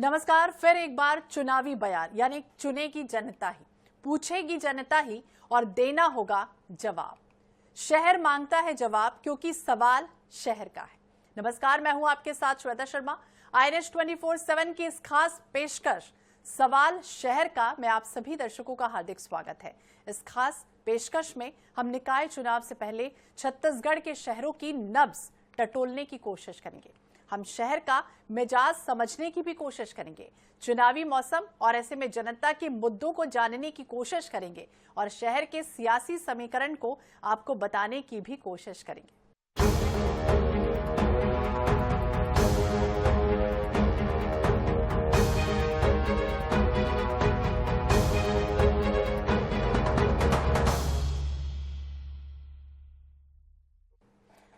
नमस्कार। फिर एक बार चुनावी बयान, यानी चुनेगी जनता ही, पूछेगी जनता ही और देना होगा जवाब। शहर मांगता है जवाब क्योंकि सवाल शहर का है। नमस्कार, मैं हूं आपके साथ श्वेता शर्मा। INS 24/7 की इस खास पेशकश सवाल शहर का मैं आप सभी दर्शकों का हार्दिक स्वागत है। इस खास पेशकश में हम निकाय चुनाव से पहले छत्तीसगढ़ के शहरों की नब्ज टटोलने की कोशिश करेंगे। हम शहर का मिजाज समझने की भी कोशिश करेंगे, चुनावी मौसम और ऐसे में जनता के मुद्दों को जानने की कोशिश करेंगे और शहर के सियासी समीकरण को आपको बताने की भी कोशिश करेंगे।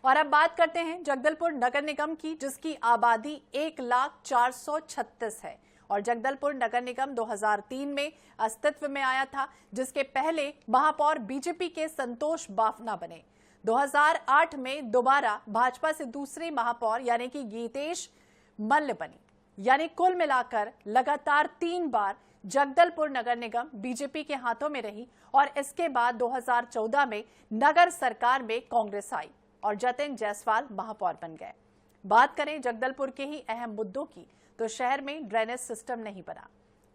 और अब बात करते हैं जगदलपुर नगर निगम की, जिसकी आबादी 1,04,36 है और जगदलपुर नगर निगम 2003 में अस्तित्व में आया था, जिसके पहले महापौर बीजेपी के संतोष बाफना बने। 2008 में दोबारा भाजपा से दूसरे महापौर यानी कि गीतेश मल्ल बनी। यानी कुल मिलाकर लगातार 3 बार जगदलपुर नगर निगम बीजेपी के हाथों में रही और इसके बाद 2014 में नगर सरकार में कांग्रेस आई और जतिन जायसवाल महापौर बन गए। बात करें जगदलपुर के ही अहम मुद्दों की, तो शहर में ड्रेनेज सिस्टम नहीं बना,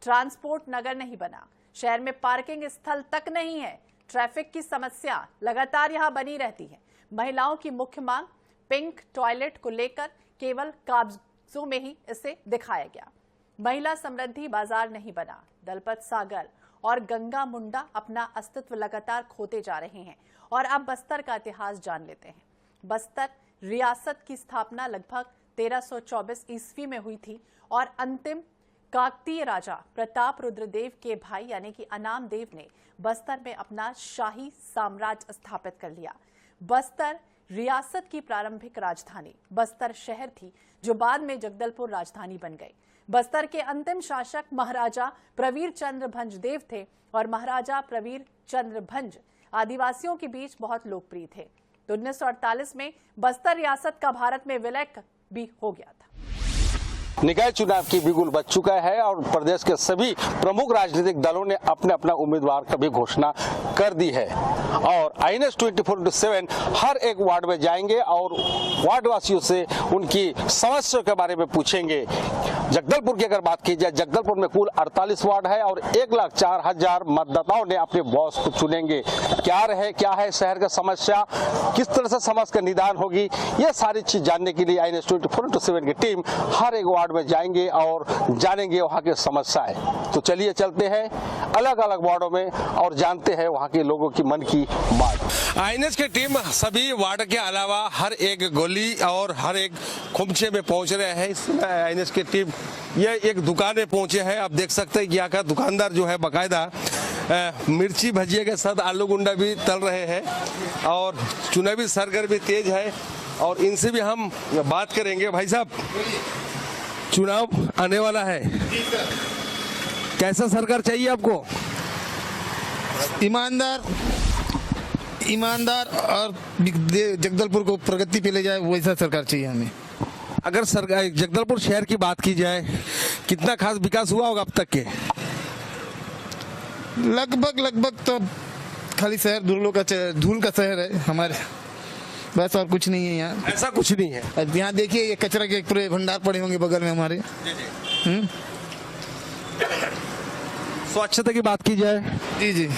ट्रांसपोर्ट नगर नहीं बना, शहर में पार्किंग स्थल तक नहीं है, ट्रैफिक की समस्या लगातार यहां बनी रहती है। महिलाओं की मुख्य मांग पिंक टॉयलेट को लेकर केवल कागजों में ही इसे दिखाया गया। महिला समृद्धि बाजार नहीं बना, दलपत सागर और गंगा मुंडा अपना अस्तित्व लगातार खोते जा रहे हैं। और अब बस्तर का इतिहास जान लेते हैं। बस्तर रियासत की स्थापना लगभग 1324 ईस्वी में हुई थी और अंतिम काकतीय राजा प्रताप रुद्रदेव के भाई यानी कि अनाम देव ने बस्तर में अपना शाही साम्राज्य स्थापित कर लिया। बस्तर रियासत की प्रारंभिक राजधानी बस्तर शहर थी, जो बाद में जगदलपुर राजधानी बन गई। बस्तर के अंतिम शासक महाराजा प्रवीर चंद्र भंज देव थे और महाराजा प्रवीर चंद्र भंज आदिवासियों के बीच बहुत लोकप्रिय थे। तो 1948 में बस्तर रियासत का भारत में विलय भी हो गया था। निकाय चुनाव की बिगुल बज चुका है और प्रदेश के सभी प्रमुख राजनीतिक दलों ने अपने अपना उम्मीदवार की भी घोषणा कर दी है और INS 24/7 हर एक वार्ड में जाएंगे और वार्ड वासियों से उनकी समस्याओं के बारे में पूछेंगे। जगदलपुर की अगर बात की जाए, जगदलपुर में कुल 48 वार्ड है और 1,04,000 मतदाताओं ने अपने बॉस को चुनेंगे। क्या है शहर का समस्या, किस तरह से समस्या का निदान होगी, ये सारी चीज जानने के लिए INS 24/7 की टीम हर एक वार्ड में जाएंगे और जानेंगे वहाँ की समस्याएं। तो चलिए चलते हैं अलग अलग वार्डों में और जानते हैं वहाँ के लोगों की मन की बात। INS की टीम सभी वार्ड के अलावा हर एक गली और हर एक खुमचे में पहुंच रहे हैं। इसमें INS की टीम ये एक दुकान में पहुंचे हैं। आप देख सकते हैं कि यहाँ का दुकानदार जो है बाकायदा मिर्ची भजिए के साथ आलू गुंडा भी तल रहे हैं और चुनावी सरगर्मी तेज है और इनसे भी हम बात करेंगे। भाई साहब, चुनाव आने वाला है, कैसा सरकार चाहिए आपको? ईमानदार और जगदलपुर को प्रगति पे ले जाए वैसा सरकार चाहिए हमें। अगर सरकार जगदलपुर शहर की बात की जाए, कितना खास विकास हुआ होगा अब तक के? लगभग तो खाली शहर धूल का शहर है हमारे, बस और कुछ नहीं है यहाँ। ऐसा कुछ नहीं है यहाँ देखिए, ये कचरा के पूरे भंडार पड़े होंगे बगल में हमारे। स्वच्छता की बात की जाए? जी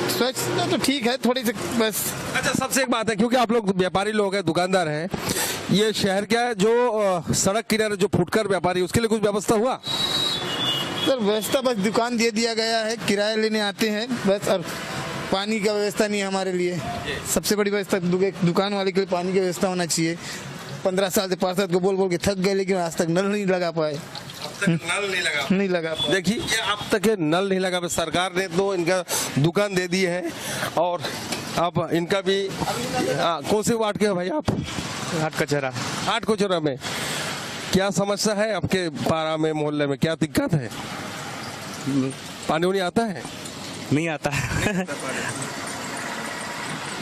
स्वच्छता तो ठीक है, थोड़ी सी बस। अच्छा, सबसे एक बात है, क्योंकि आप लोग व्यापारी लोग हैं, दुकानदार हैं, ये शहर क्या है जो सड़क किनारे जो फुटकर व्यापारी, उसके लिए कुछ व्यवस्था हुआ? सर व्यवस्था बस दुकान दे दिया गया है, किराया लेने आते हैं बस, और पानी का व्यवस्था नहीं है हमारे लिए। सबसे बड़ी व्यवस्था दुकान वाले के लिए पानी की व्यवस्था होना चाहिए। 15 साल से पार्षद को बोल के थक गए, लेकिन आज तक नल नहीं लगा पाए। नहीं लगा। देखिए, ये अब तक नल नहीं लगा, सरकार ने तो इनका दुकान दे दी है और अब इनका भी कौन से वार्ड के हैं भाई आप? हाट कचरा में क्या समस्या है आपके पारा में, मोहल्ले में क्या दिक्कत है? पानी आता है? नहीं आता है।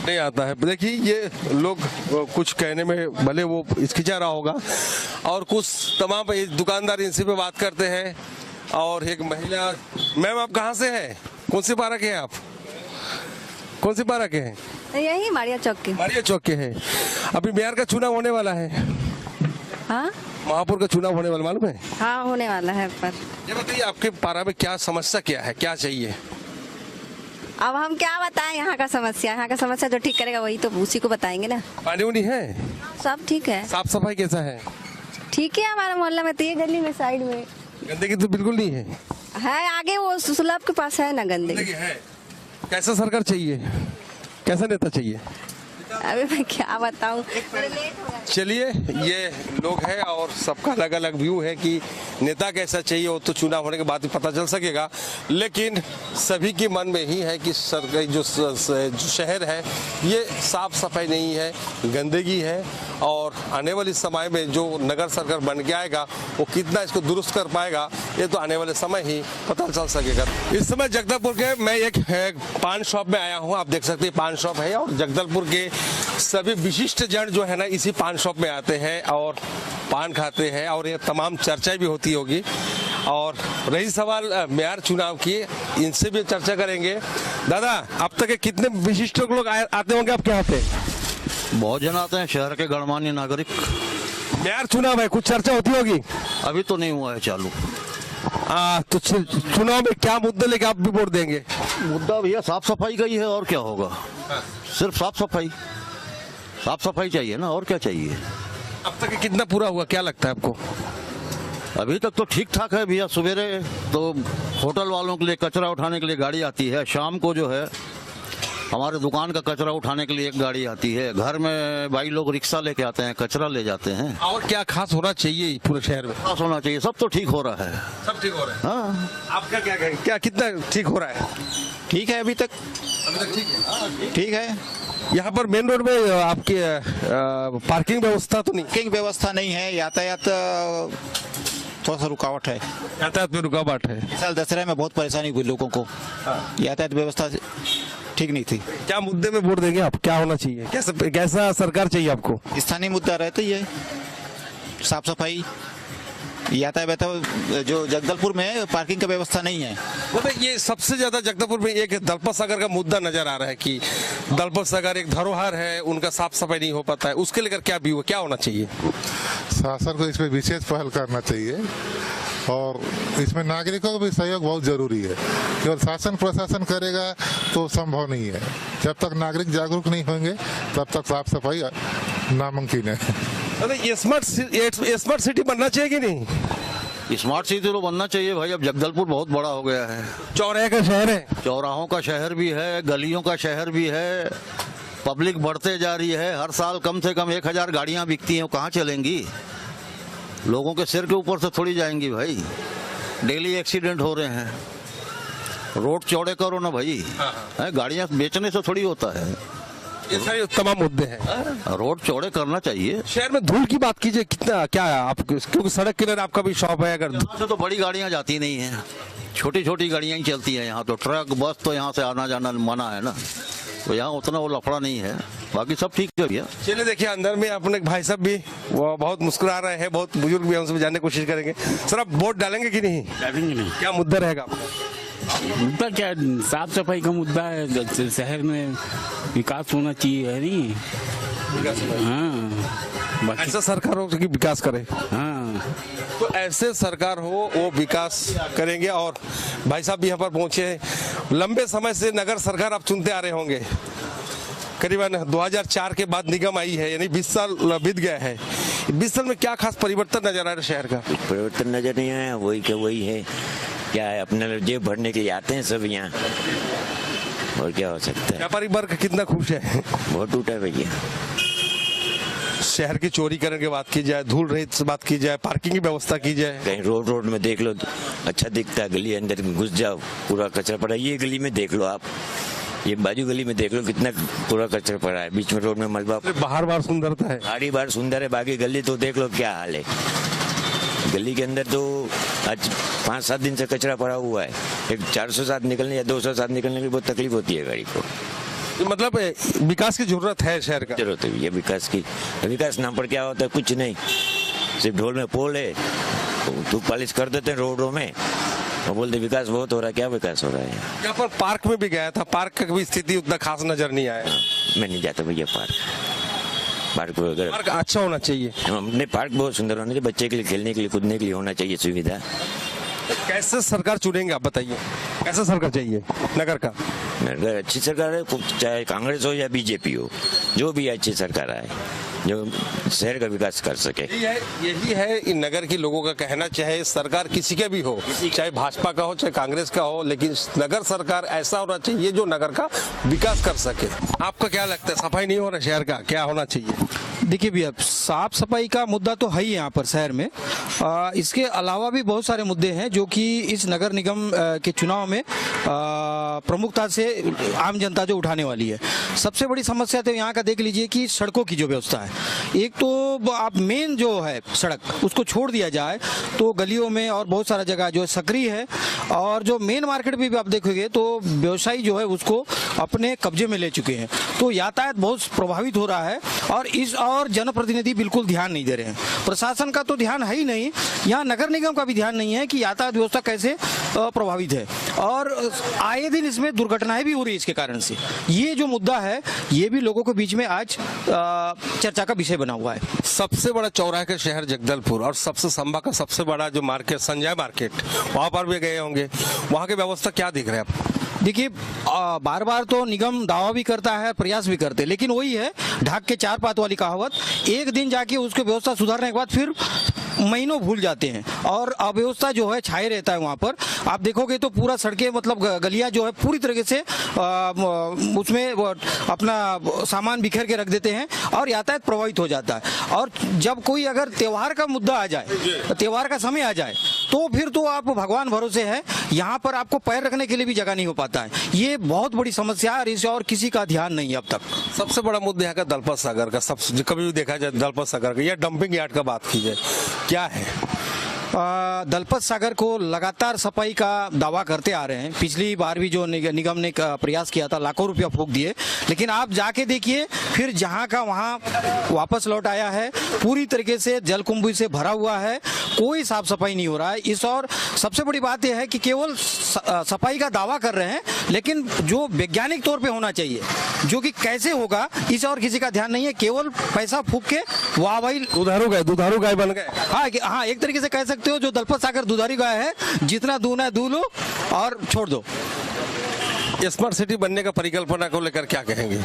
नहीं आता है। देखिए ये लोग कुछ कहने में भले वो हिचकिचा रहा होगा और कुछ तमाम दुकानदार इनसे पे बात करते हैं। और एक महिला, मैम आप कहाँ से हैं, कौन सी पारा के हैं आप, कौन सी पारा के हैं? यही मारिया चौक के। मारिया चौक के हैं। अभी मेयर का चुनाव होने वाला है, हाँ महापौर का चुनाव होने वाला, मालूम है? हाँ होने वाला है। पर ये बताइए आपके पारा में क्या समस्या क्या है, क्या चाहिए? अब हम क्या बताएं, यहाँ का समस्या जो ठीक करेगा वही तो उसी को बताएंगे ना। पानी उनी है, सब ठीक है। साफ सफाई कैसा है? ठीक है हमारे मोहल्ला में, तो ये गली में साइड में गंदगी तो बिल्कुल नहीं है। आगे वो सुलभ के पास है ना गंदगी है। कैसा सरकार चाहिए, कैसा नेता चाहिए? अभी मैं क्या बताऊं। चलिए ये लोग हैं और सबका अलग अलग व्यू है कि नेता कैसा चाहिए, वो तो चुनाव होने के बाद ही पता चल सकेगा। लेकिन सभी के मन में ही है कि सरकारी जो शहर है ये साफ सफाई नहीं है, गंदगी है। और आने वाले समय में जो नगर सरकार बन के आएगा वो कितना इसको दुरुस्त कर पाएगा, ये तो आने वाले समय ही पता चल सकेगा। इस समय जगदलपुर के मैं एक पान शॉप में आया हूँ, आप देख सकते हैं पान शॉप है और जगदलपुर के सभी विशिष्ट जन जो है ना इसी पान शॉप में आते हैं और पान खाते हैं और ये तमाम चर्चाएं भी होती होगी। और रही सवाल मेयर चुनाव की, इनसे भी चर्चा करेंगे। दादा अब तक के कितने विशिष्ट लोग आते होंगे आपके यहाँ पे? बहुत जन आते हैं, शहर के गणमान्य नागरिक। मेयर चुनाव है, कुछ चर्चा होती होगी? अभी तो नहीं हुआ है चालू। तो चुनाव में क्या मुद्दे लेके आप भी वोट देंगे? मुद्दा भैया साफ सफाई का ही है, और क्या होगा? सिर्फ साफ सफाई चाहिए ना, और क्या चाहिए? अब तक कितना पूरा हुआ, क्या लगता है आपको? अभी तक तो ठीक ठाक है भैया। सवेरे तो होटल वालों के लिए कचरा उठाने के लिए गाड़ी आती है, शाम को जो है हमारे दुकान का कचरा उठाने के लिए एक गाड़ी आती है, घर में भाई लोग रिक्शा लेके आते हैं, कचरा ले जाते हैं। और क्या खास होना चाहिए पूरे शहर में? खास होना चाहिए, सब तो ठीक हो रहा है। सब ठीक हो रहा है। हाँ, आपका क्या कहेंगे, क्या कितना ठीक हो रहा है? ठीक है, अभी तक ठीक है। ठीक है। यहाँ पर मेन रोड में आपकी पार्किंग व्यवस्था तो नहीं? पार्किंग व्यवस्था नहीं है, यातायात थोड़ा सा रुकावट है। यातायात में रुकावट है। इस साल दशहरा में बहुत परेशानी हुई लोगों को, यातायात व्यवस्था ठीक नहीं थी। क्या मुद्दे में वोट देंगे आप, क्या होना चाहिए, कैसा सरकार चाहिए आपको? स्थानीय मुद्दा रहता ही है, साफ सफाई, यातायात। जो जगदलपुर में पार्किंग की व्यवस्था नहीं है। मतलब ये सबसे ज्यादा जगदलपुर में एक दलपत सागर का मुद्दा नजर आ रहा है कि दलपत सागर एक धरोहर है, उनका साफ सफाई नहीं हो पाता है, उसके लेकर क्या व्यू है, क्या होना चाहिए? शासन को इस पर विशेष पहल करना चाहिए और इसमें नागरिकों का भी सहयोग बहुत जरूरी है। केवल शासन प्रशासन करेगा तो संभव नहीं है। जब तक नागरिक जागरूक नहीं होंगे तब तक साफ सफाई नामुमकिन है। ये स्मार्ट सिटी बनना चाहिए कि नहीं? स्मार्ट सिटी तो बनना चाहिए भाई। अब जगदलपुर बहुत बड़ा हो गया है, चौराहे का शहर है, चौराहों का शहर भी है, गलियों का शहर भी है। पब्लिक बढ़ते जा रही है, हर साल कम से कम 1000 गाड़ियां बिकती हैं, कहाँ चलेंगी? लोगों के सिर के ऊपर से थोड़ी जाएंगी भाई। डेली एक्सीडेंट हो रहे हैं, रोड चौड़े करो ना भाई, गाड़ियां बेचने से थोड़ी होता है। ये सारे तमाम मुद्दे हैं, रोड चौड़े करना चाहिए। शहर में धूल की बात कीजिए, कितना क्या है आप, क्योंकि सड़क किनारे आपका भी शॉप है, अगर यहाँ से तो बड़ी गाड़ियां जाती नहीं है, छोटी छोटी गाड़ियां ही चलती हैं यहाँ। तो ट्रक बस तो यहाँ से आना जाना मना है ना, तो यहाँ उतना वो लफड़ा नहीं है, बाकी सब ठीक है भैया। चलिए देखिए अंदर में अपने भाई साहब भी वो बहुत मुस्कुरा रहे हैं, बहुत बुजुर्ग भी, हमसे जानने की कोशिश करेंगे। सर आप वोट डालेंगे कि नहीं? डालेंगे नहीं। क्या मुद्दा रहेगा? मुद्दा क्या, साफ सफाई का मुद्दा है, शहर में विकास होना चाहिए है नहीं। हाँ, बाकी ऐसा सरकार हो कि विकास करे। हाँ, तो ऐसे सरकार हो वो विकास करेंगे। और भाई साहब भी यहाँ पर पहुंचे हैं, लंबे समय से नगर सरकार आप चुनते आ रहे होंगे, करीबन 2004 के बाद निगम आई है, यानी 20 साल बीत गया है। 20 साल में क्या खास परिवर्तन नजर आ रहा है शहर का? परिवर्तन नजर नहीं आया, वही के वही है। क्या है, अपने जेब भरने के लिए आते हैं सब यहाँ, और क्या हो सकता है। व्यापारी वर्ग कितना खुश है? बहुत टूटा है भैया। शहर की चोरीकरण की बात की जाए, धूल रहित बात की जाए, पार्किंग की व्यवस्था की जाए, कहीं रोड में देख लो अच्छा दिखता है, गली अंदर घुस जाओ पूरा कचरा पड़ा है। ये गली में देख लो आप, ये बाजू गली में देख लो कितना पूरा कचरा पड़ा है, बीच में रोड में मलबा। बाहर सुंदरता है, बाहरी बार सुंदर है, बाकी गली तो देख लो क्या हाल है। गली के अंदर तो आज 5-7 दिन से कचरा पड़ा हुआ है। एक 407 निकलने या 207 निकलने की बहुत तकलीफ होती है गाड़ी को। मतलब विकास की जरूरत है शहर का। जरूरत है भैया विकास की। विकास नाम पर क्या होता है, कुछ नहीं, सिर्फ ढोल में पोल है, तो पॉलिश कर देते हैं रोडों में और बोलते विकास बहुत हो रहा है। क्या विकास हो रहा है? यहाँ पर पार्क में भी गया था, पार्क की भी स्थिति उतना खास नजर नहीं आया। मैं नहीं जाता भैया पार्क अगर पार्क अच्छा होना चाहिए। नहीं, पार्क बहुत सुंदर होना चाहिए, बच्चे के लिए खेलने के लिए कूदने के लिए होना चाहिए सुविधा। कैसे सरकार चुनेंगे आप बताइए, कैसा सरकार चाहिए नगर का? अगर अच्छी सरकार है, चाहे कांग्रेस हो या बीजेपी हो, जो भी अच्छी सरकार आए जो शहर का विकास कर सके। यही है इन नगर के लोगों का कहना, चाहे सरकार किसी का भी हो, चाहे भाजपा का हो चाहे कांग्रेस का हो, लेकिन नगर सरकार ऐसा होना चाहिए जो नगर का विकास कर सके। आपका क्या लगता है, सफाई नहीं हो रहा शहर का, क्या होना चाहिए? देखिए भैया, साफ सफाई का मुद्दा तो है ही यहाँ पर शहर में। इसके अलावा भी बहुत सारे मुद्दे हैं जो कि इस नगर निगम के चुनाव में प्रमुखता से आम जनता जो उठाने वाली है। सबसे बड़ी समस्या तो यहाँ का देख लीजिए कि सड़कों की जो व्यवस्था है। एक तो आप मेन जो है सड़क उसको छोड़ दिया जाए तो गलियों में और बहुत सारा जगह जो है सक्रिय है, और जो मेन मार्केट में भी आप देखोगे तो व्यवसायी जो है उसको अपने कब्जे में ले चुके हैं, तो यातायात बहुत प्रभावित हो रहा है। और जनप्रतिनिधि बिल्कुल ध्यान नहीं दे रहे हैं। प्रशासन का तो ध्यान है ही नहीं, यहाँ नगर निगम का भी ध्यान नहीं है कि यातायात व्यवस्था कैसे प्रभावित है, और आए दिन इसमें दुर्घटनाएं भी हो रही है इसके कारण से। ये जो मुद्दा है ये भी लोगों के बीच में आज चर्चा का विषय बना हुआ है। सबसे बड़ा चौराहे का शहर जगदलपुर और सबसे संभा का सबसे बड़ा जो मार्केट संजय मार्केट, वहां पर भी गए होंगे, वहां की व्यवस्था क्या दिख रहा है आपको? देखिए, बार बार तो निगम दावा भी करता है, प्रयास भी करते, लेकिन वही है ढाक के चार पात वाली कहावत। एक दिन जाके उसकी व्यवस्था सुधारने के बाद फिर महीनों भूल जाते हैं और अव्यवस्था जो है छाए रहता है वहाँ पर। आप देखोगे तो पूरा सड़कें मतलब गलियाँ जो है पूरी तरीके से उसमें अपना सामान बिखेर के रख देते हैं और यातायात प्रभावित हो जाता है। और जब कोई अगर त्योहार का मुद्दा आ जाए, त्योहार का समय आ जाए, तो फिर तो आप भगवान भरोसे है, यहाँ पर आपको पैर रखने के लिए भी जगह नहीं हो पाता है। ये बहुत बड़ी समस्या है, इस और किसी का ध्यान नहीं है अब तक। सबसे बड़ा मुद्दा यहाँ का दलपत सागर का, सब कभी भी देखा जाए दलपत सागर का या डंपिंग यार्ड का बात की जाए, क्या है? दलपत सागर को लगातार सफाई का दावा करते आ रहे हैं। पिछली बार भी जो निगम ने प्रयास किया था, लाखों रुपया फूंक दिए, लेकिन आप जाके देखिए फिर जहां का वहां वापस लौट आया है। पूरी तरीके से जलकुंभी से भरा हुआ है, कोई साफ सफाई नहीं हो रहा है। इस और सबसे बड़ी बात यह है कि केवल सफाई का दावा कर रहे हैं, लेकिन जो वैज्ञानिक तौर पे होना चाहिए, जो कि कैसे होगा, इस और किसी का ध्यान नहीं है। केवल पैसा फूंक के वाह भाई दुधारू गाय बन गए। हाँ, एक तरीके से कह सकते हो जो दलपत सागर दुधारी गाय है, जितना दूना है दू लो और छोड़ दो। स्मार्ट सिटी बनने का परिकल्पना को लेकर क्या कहेंगे?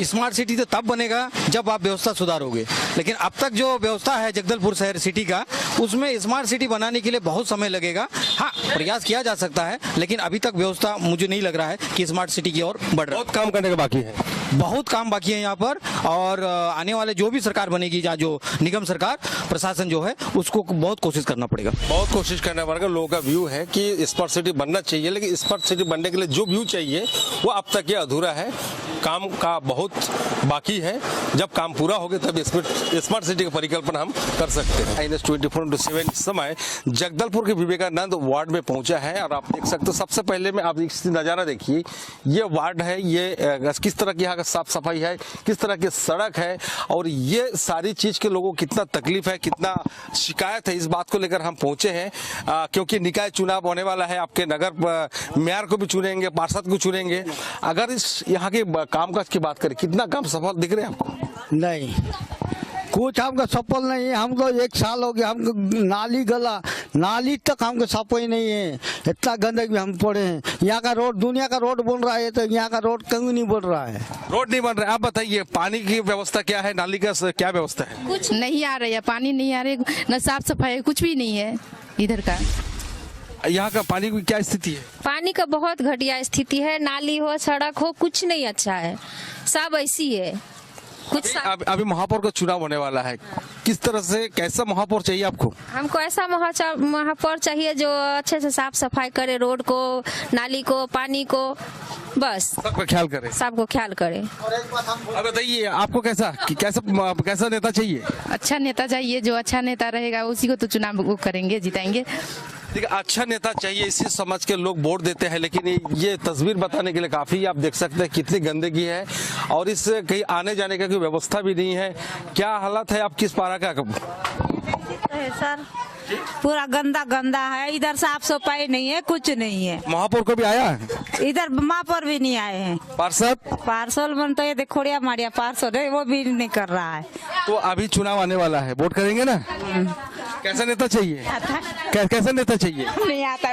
स्मार्ट सिटी तो तब बनेगा जब आप व्यवस्था सुधारोगे, लेकिन अब तक जो व्यवस्था है जगदलपुर शहर सिटी का, उसमें स्मार्ट सिटी बनाने के लिए बहुत समय लगेगा। हाँ, प्रयास किया जा सकता है, लेकिन अभी तक व्यवस्था मुझे नहीं लग रहा है कि स्मार्ट सिटी की ओर बढ़ रहा है। बहुत काम करने का बाकी है, बहुत काम बाकी है यहाँ पर। और आने वाले जो भी सरकार बनेगी, जहाँ जो निगम सरकार, प्रशासन जो है, उसको बहुत कोशिश करना पड़ेगा। बहुत कोशिश करना पड़ेगा। लोगों का व्यू है कि स्मार्ट सिटी बनना चाहिए, लेकिन स्मार्ट सिटी बनने के लिए जो व्यू चाहिए वो अब तक ये अधूरा है। काम का बहुत बाकी है, जब काम पूरा होगा तब स्मार्ट सिटी की परिकल्पना हम कर सकते हैं। INS24/7 समय जगदलपुर के विवेकानंद वार्ड में पहुंचा है और आप देख सकते हो, सबसे पहले में आप नज़ारा देखिए, ये वार्ड है, ये किस तरह की यहाँ का साफ सफाई है, किस तरह की सड़क है, और ये सारी चीज के लोगों को कितना तकलीफ है, कितना शिकायत है, इस बात को लेकर हम पहुंचे हैं। क्योंकि निकाय चुनाव होने वाला है, आपके नगर मेयर को भी चुनेंगे, पार्षद को चुनेंगे। अगर इस यहाँ के कामकाज की बात करें, कितना काम सफल दिख रहे हैं आपको? नहीं, कुछ हमको सफल नहीं है। हमको 1 साल हो गया, हमको नाली तक हमको सफाई नहीं है। इतना गंदगी हम पड़े हैं। यहाँ का रोड, दुनिया का रोड बन रहा है, तो यहाँ का रोड कहीं नहीं बन रहा है। रोड नहीं बन रहा है। आप बताइए, पानी की व्यवस्था क्या है, नाली का क्या व्यवस्था है? कुछ नहीं आ रही है, पानी नहीं आ रही, न साफ सफाई, कुछ भी नहीं है इधर का। यहाँ का पानी की क्या स्थिति है? पानी का बहुत घटिया स्थिति है। नाली हो, सड़क हो, कुछ नहीं अच्छा है, सब ऐसी है। कुछ अभी महापौर का चुनाव होने वाला है, किस तरह से, कैसा महापौर चाहिए आपको? हमको ऐसा महापौर चाहिए जो अच्छे से साफ सफाई करे, रोड को, नाली को, पानी को, बस सबका ख्याल करे, सबको ख्याल करे। अब बताइए, आपको कैसा नेता चाहिए? अच्छा नेता चाहिए, जो अच्छा नेता रहेगा उसी को तो चुनाव करेंगे, जिताएंगे। देखिए, अच्छा नेता चाहिए इसी समझ के लोग वोट देते हैं, लेकिन ये तस्वीर बताने के लिए काफी आप देख सकते हैं कितनी गंदगी है और इस कहीं आने जाने का कोई व्यवस्था भी नहीं है। क्या हालत है आप किस पारा का? सर पूरा गंदा गंदा है, इधर साफ सफाई नहीं है, कुछ नहीं है। महापौर कभी आया है? इधर महापौर भी नहीं आए हैं। पार्सल बनता है, देखोड़िया मारिया पार्सल है, वो भी नहीं कर रहा है। तो अभी चुनाव आने वाला है, वोट करेंगे ना? कैसा नेता चाहिए? कैसा नेता चाहिए? नहीं आता।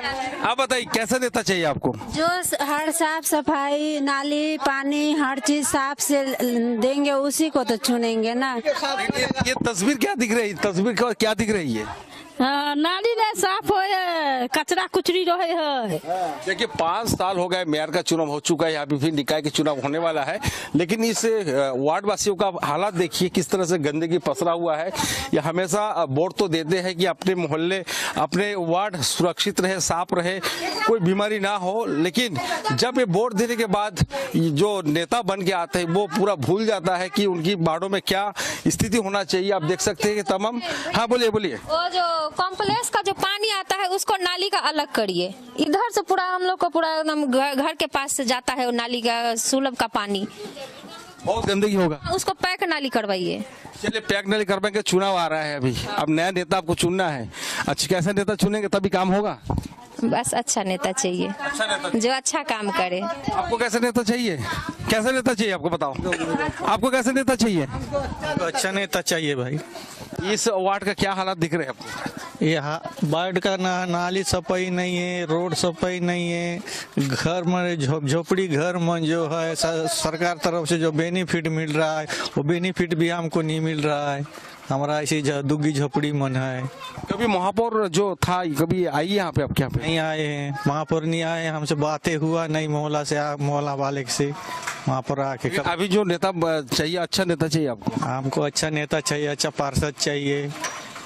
आप बताइए कैसा नेता चाहिए आपको? जो हर साफ सफाई, नाली, पानी, हर चीज साफ से देंगे, उसी को तो चुनेंगे ना। ये तस्वीर क्या दिख रही है? तस्वीर क्या दिख रही है? नाली ने साफ हो, कचरा कुचरी रहे है। देखिए 5 साल हो गए, मेयर का चुनाव हो चुका है, अभी भी निकाय के चुनाव होने वाला है, लेकिन इस वार्ड वासियों का हालात देखिए किस तरह से गंदगी पसरा हुआ है। ये हमेशा वोट तो देते हैं कि अपने मोहल्ले, अपने वार्ड सुरक्षित रहे, साफ रहे, कोई बीमारी ना हो, लेकिन जब ये वोट देने के बाद जो नेता बन के आते हैं वो पूरा भूल जाता है कि उनकी वार्डों में क्या स्थिति होना चाहिए। आप देख सकते हैं कि तमाम। हाँ बोलिए। वो जो कॉम्प्लेक्स का जो पानी आता है उसको नाली का अलग करिए। इधर से पूरा हम लोग को पूरा एकदम घर के पास से जाता है वो नाली का सुलभ का पानी, बहुत गंदगी होगा। उसको पैक नाली करवाइए। चलिए पैक नाली करवाएंगे। चुनाव आ रहा है अभी, अब नया नेता आपको चुनना है। अच्छा, कैसा नेता चुनेंगे तभी काम होगा? बस अच्छा नेता चाहिए, जो अच्छा काम करे। आपको कैसा नेता चाहिए? कैसा नेता चाहिए आपको बताओ? आपको कैसा नेता चाहिए? अच्छा नेता चाहिए भाई। इस वार्ड का क्या हालात दिख रहे हैं आपको? यहाँ वार्ड का नाली सफाई नहीं है, रोड सफाई नहीं है, घर में झोपड़ी घर में जो है सरकार तरफ से जो बेनिफिट मिल रहा है वो बेनिफिट भी हमको नहीं मिल रहा है। हमारा ऐसी दुग्गी झोपड़ी मन है। कभी महापौर जो था कभी आई यहाँ पे? आप क्या नहीं आए हैं, महापौर नहीं आए, हमसे बातें हुआ नहीं मोहल्ला से, मोहल्ला वाले से महापौर आके। अभी जो नेता चाहिए, अच्छा नेता चाहिए आपको? हमको अच्छा नेता चाहिए, अच्छा पार्षद चाहिए,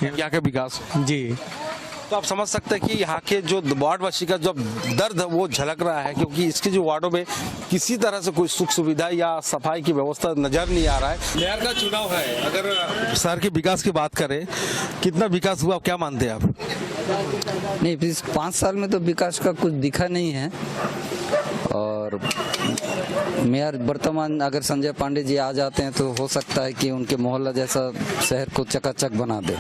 यहाँ के विकास जी। तो आप समझ सकते हैं कि यहाँ के जो वार्डवासी का जो दर्द वो झलक रहा है, क्योंकि इसके जो वार्डों में किसी तरह से कोई सुख सुविधा या सफाई की व्यवस्था नजर नहीं आ रहा है। मेयर का चुनाव है, अगर शहर के विकास की बात करें, कितना विकास हुआ, क्या मानते हैं आप? नहीं, इस 5 साल में तो विकास का कुछ दिखा नहीं है। और मेयर वर्तमान अगर संजय पांडे जी आ जाते हैं तो हो सकता है कि उनके मोहल्ला जैसा शहर को चकाचक बना दे।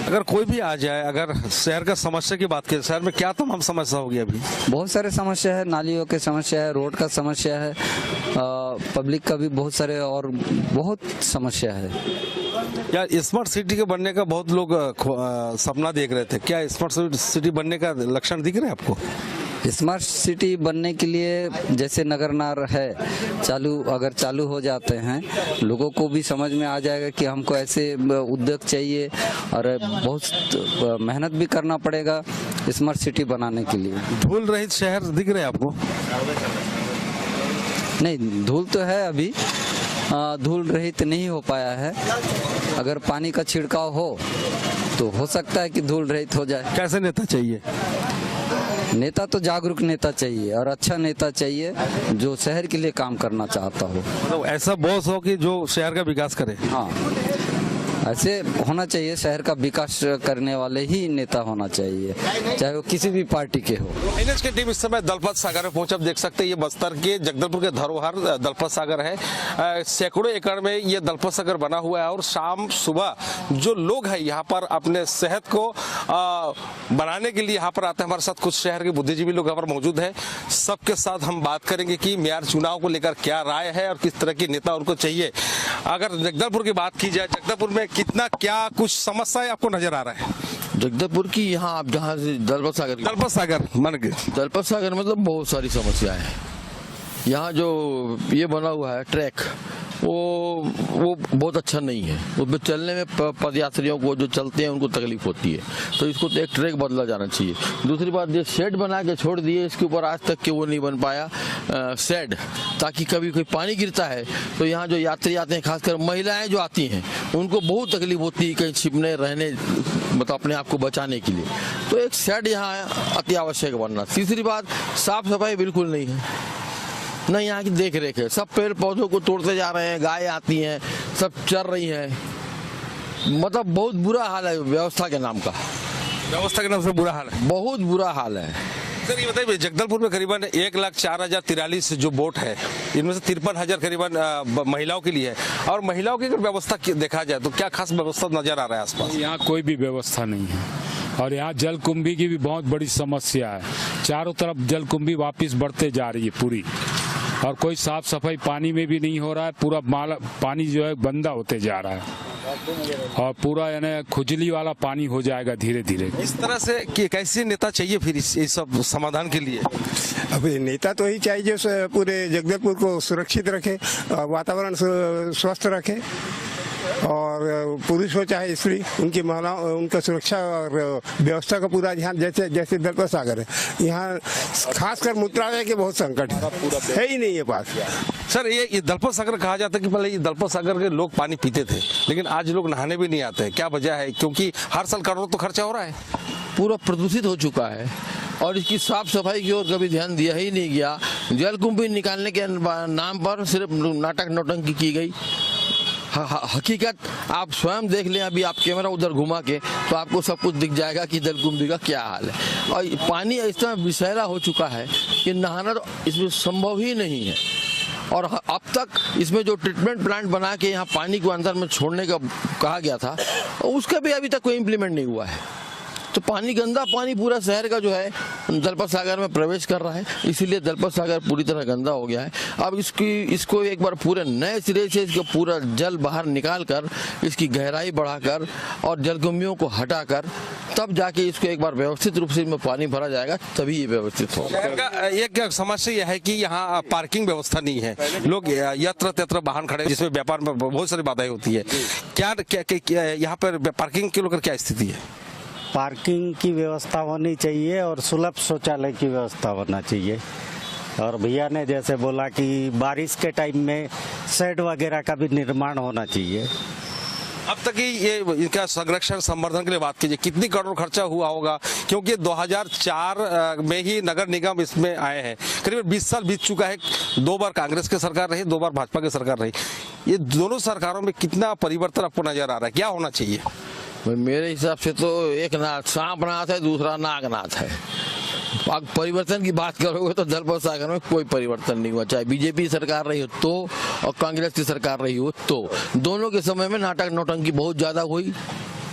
अगर कोई भी आ जाए, अगर शहर का समस्या की बात करें, शहर में क्या तमाम समस्या होगी? अभी बहुत सारे समस्या है, नालियों की समस्या है, रोड का समस्या है, पब्लिक का भी बहुत सारे और बहुत समस्या है। यार स्मार्ट सिटी के बनने का बहुत लोग सपना देख रहे थे, क्या स्मार्ट सिटी बनने का लक्षण दिख रहे हैं आपको? स्मार्ट सिटी बनने के लिए जैसे नगर नार है अगर चालू हो जाते हैं, लोगों को भी समझ में आ जाएगा कि हमको ऐसे उद्योग चाहिए और बहुत मेहनत भी करना पड़ेगा स्मार्ट सिटी बनाने के लिए। धूल रहित शहर दिख रहे हैं आपको? नहीं, धूल तो है, अभी धूल रहित नहीं हो पाया है। अगर पानी का छिड़काव हो तो सकता है कि धूल रहित हो जाए। कैसे नेता चाहिए? नेता तो जागरूक नेता चाहिए और अच्छा नेता चाहिए जो शहर के लिए काम करना चाहता हो। तो ऐसा बॉस हो कि जो शहर का विकास करे। हाँ, ऐसे होना चाहिए। शहर का विकास करने वाले ही नेता होना चाहिए, चाहे वो किसी भी पार्टी के हो। एनएच की टीम इस समय दलपत सागर में पहुंचे। आप देख सकते हैं ये बस्तर के जगदलपुर के धरोहर दलपत सागर है। सैकड़ों एकड़ में ये दलपत सागर बना हुआ है और शाम सुबह जो लोग हैं यहाँ पर अपने सेहत को बनाने के लिए यहाँ पर आते हैं। हमारे साथ कुछ शहर के बुद्धिजीवी लोग यहाँ पर मौजूद है। सबके साथ हम बात करेंगे कि मेयर चुनाव को लेकर क्या राय है और किस तरह की नेता उनको चाहिए। अगर जगदलपुर की बात की जाए, जगदलपुर में कितना क्या कुछ समस्या आपको नजर आ रहा है? जगदलपुर की यहाँ आप जहाँ से दलपत सागर मतलब बहुत सारी समस्याएं हैं। यहाँ जो ये बना हुआ है ट्रैक वो बहुत अच्छा नहीं है। उसमें चलने में पदयात्रियों को जो चलते हैं उनको तकलीफ होती है, तो इसको तो एक ट्रैक बदला जाना चाहिए। दूसरी बात, ये शेड बना के छोड़ दिए, इसके ऊपर आज तक के वो नहीं बन पाया शेड, ताकि कभी कोई पानी गिरता है तो यहाँ जो यात्री आते हैं, खासकर महिलाएं जो आती हैं, उनको बहुत तकलीफ होती है कहीं छिपने रहने, मतलब अपने आप को बचाने के लिए। तो एक शेड यहाँ अति आवश्यक बनना। तीसरी बात, साफ सफाई बिल्कुल नहीं है, न यहाँ की देख रेख है। सब पेड़ पौधों को तोड़ते जा रहे हैं, गाय आती हैं, सब चर रही हैं, मतलब बहुत बुरा हाल है व्यवस्था के नाम का। व्यवस्था के नाम से बुरा हाल है, बहुत बुरा हाल है। सर ये बताइए, जगदलपुर में करीबन 1,04,043 जो बोट है, इनमें से 53,000 करीबन महिलाओं के लिए है। और महिलाओं की अगर व्यवस्था देखा जाए तो क्या खास व्यवस्था नजर आ रहा है आसपास? यहाँ कोई भी व्यवस्था नहीं है और यहाँ जलकुंभी की भी बहुत बड़ी समस्या है। चारों तरफ जलकुंभी वापस बढ़ते जा रही है पूरी, और कोई साफ सफाई पानी में भी नहीं हो रहा है। पूरा पानी जो है गंदा होते जा रहा है और पूरा यानी खुजली वाला पानी हो जाएगा धीरे धीरे। इस तरह से कि कैसे नेता चाहिए फिर इस सब समाधान के लिए? अभी नेता तो ही चाहिए जो पूरे जगदलपुर को सुरक्षित रखे, वातावरण स्वस्थ रखे, और पुरुष हो चाहे स्त्री, उनकी महिलाओं उनका सुरक्षा और व्यवस्था का पूरा ध्यान। जैसे दलपत सागर है, यहाँ खासकर मूत्रालय के बहुत संकट है ही नहीं है पास। सर ये दलपत सागर कहा जाता है कि पहले ये दलपत सागर के लोग पानी पीते थे, लेकिन आज लोग नहाने भी नहीं आते। क्या वजह है? क्योंकि हर साल करोड़ों तो खर्चा हो रहा है, पूरा प्रदूषित हो चुका है और इसकी साफ सफाई की ओर कभी ध्यान दिया ही नहीं गया। जलकुंभी निकालने के नाम पर सिर्फ नाटक नौटंकी की गई। हकीकत आप स्वयं देख लें, अभी आप कैमरा उधर घुमा के तो आपको सब कुछ दिख जाएगा कि जलकुंभी का क्या हाल है। और पानी इतना विषैला हो चुका है कि नहाना तो इसमें संभव ही नहीं है। और अब तक इसमें जो ट्रीटमेंट प्लांट बना के यहाँ पानी को अंदर में छोड़ने का कहा गया था, उसका भी अभी तक कोई इम्प्लीमेंट नहीं हुआ है। तो पानी गंदा पानी पूरा शहर का जो है दलपत सागर में प्रवेश कर रहा है, इसीलिए दलपत सागर पूरी तरह गंदा हो गया है। अब इसको एक बार पूरे नए सिरे से इसका पूरा जल बाहर निकाल कर, इसकी गहराई बढ़ाकर और जलकुंभियों को हटाकर तब जाके इसको एक बार व्यवस्थित रूप से इसमें पानी भरा जाएगा, तभी ये व्यवस्थित होगा। एक समस्या यह है कि यहाँ पार्किंग व्यवस्था नहीं है, लोग यत्र तत्र वाहन खड़े, जिसमें व्यापार में बहुत सारी बाधाएं होती है। क्या यहाँ पर पार्किंग के लेकर क्या स्थिति है? पार्किंग की व्यवस्था होनी चाहिए और सुलभ शौचालय की व्यवस्था होना चाहिए। और भैया ने जैसे बोला कि बारिश के टाइम में शेड वगैरह का भी निर्माण होना चाहिए। अब तक ये इनका संरक्षण संवर्धन के लिए बात कीजिए, कितनी करोड़ खर्चा हुआ होगा? क्योंकि 2004 में ही नगर निगम इसमें आए हैं, करीब 20 साल बीत चुका है। 2 बार कांग्रेस की सरकार रही, 2 बार भाजपा की सरकार रही। ये दोनों सरकारों में कितना परिवर्तन आपको नजर आ रहा है? क्या होना चाहिए? मेरे हिसाब से तो एक नाथ सांपनाथ है, दूसरा नागनाथ है। अब परिवर्तन की बात करोगे तो दलपत सागर में कोई परिवर्तन नहीं हुआ, चाहे बीजेपी सरकार रही हो तो और कांग्रेस की सरकार रही हो तो। दोनों के समय में नाटक नौटंकी बहुत ज्यादा हुई,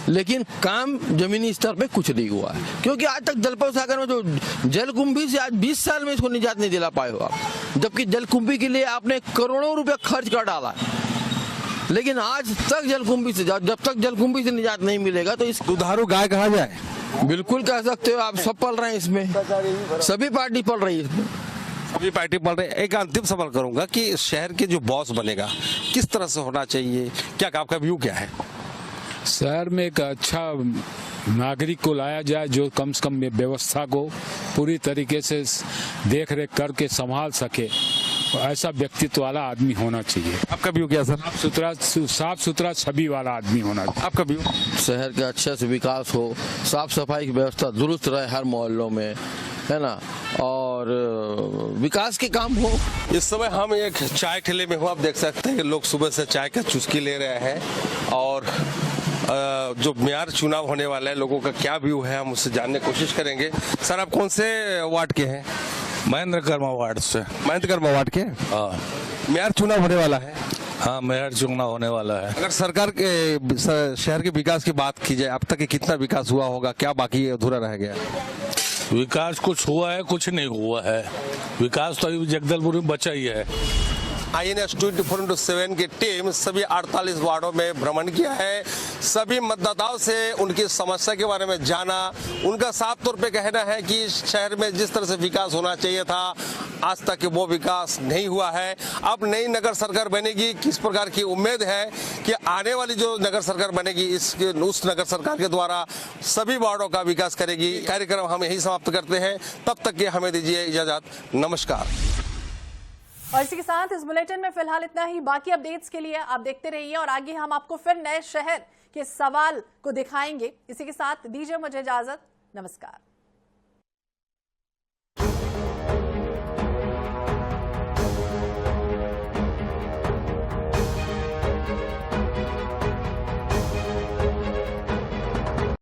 लेकिन काम जमीनी स्तर पे कुछ नहीं हुआ है। क्योंकि आज तक दलपत सागर में जो जलकुंभी से आज 20 साल में इसको निजात नहीं दिला पाए हो आप, जबकि जलकुंभी के लिए आपने करोड़ों रुपया खर्च कर डाला, लेकिन आज तक जलकुंभी से जब तक जलकुंभी से निजात नहीं मिलेगा तो इस दुधारू गाय कहा जाए। बिल्कुल कह सकते हो आप, सब पल रहे हैं इसमें, सभी पार्टी पल रही है इसमें, सभी पार्टी पल रही है। एक अंतिम सवाल करूंगा कि शहर के जो बॉस बनेगा किस तरह से होना चाहिए, क्या आपका व्यू क्या है? शहर में एक अच्छा नागरिक को लाया जाए जो कम से कम व्यवस्था को पूरी तरीके से देख रेख करके संभाल सके, ऐसा व्यक्तित्व वाला आदमी होना चाहिए। आपका व्यू क्या सर? साफ सुथरा छवि वाला आदमी होना चाहिए। आपका व्यू? शहर का अच्छे से विकास हो, साफ सफाई की व्यवस्था दुरुस्त रहे हर मोहल्लों में, है ना, और विकास के काम हो। इस समय हम एक चाय ठेले में हो, आप देख सकते हैं कि लोग सुबह से चाय का चुस्की ले रहे हैं और जो मेयर चुनाव होने वाला है, लोगों का क्या व्यू है हम उससे जानने की कोशिश करेंगे। सर आप कौन से वार्ड के हैं? महेंद्र कर्मा वार्ड से। महेंद्र कर्मा वार्ड के? हाँ। मेयर चुनाव होने वाला है? हाँ, मेयर चुनाव होने वाला है। अगर सरकार के शहर के विकास की बात की जाए, अब तक कितना विकास हुआ होगा, क्या बाकी अधूरा रह गया? विकास कुछ हुआ है, कुछ नहीं हुआ है। विकास तो अभी जगदलपुर में बचा ही है। INS 24/7 की टीम सभी 48 वार्डों में भ्रमण किया है, सभी मतदाताओं से उनकी समस्या के बारे में जाना। उनका साफ तौर पे कहना है कि शहर में जिस तरह से विकास होना चाहिए था आज तक वो विकास नहीं हुआ है। अब नई नगर सरकार बनेगी, किस प्रकार की उम्मीद है कि आने वाली जो नगर सरकार बनेगी उस नगर सरकार के द्वारा सभी वार्डों का विकास करेगी। कार्यक्रम हम यही समाप्त करते हैं, तब तक के हमें दीजिए इजाजत, नमस्कार। और इसी के साथ इस बुलेटिन में फिलहाल इतना ही। बाकी अपडेट्स के लिए आप देखते रहिए और आगे हम आपको फिर नए शहर के सवाल को दिखाएंगे। इसी के साथ दीजिए मुझे इजाजत, नमस्कार।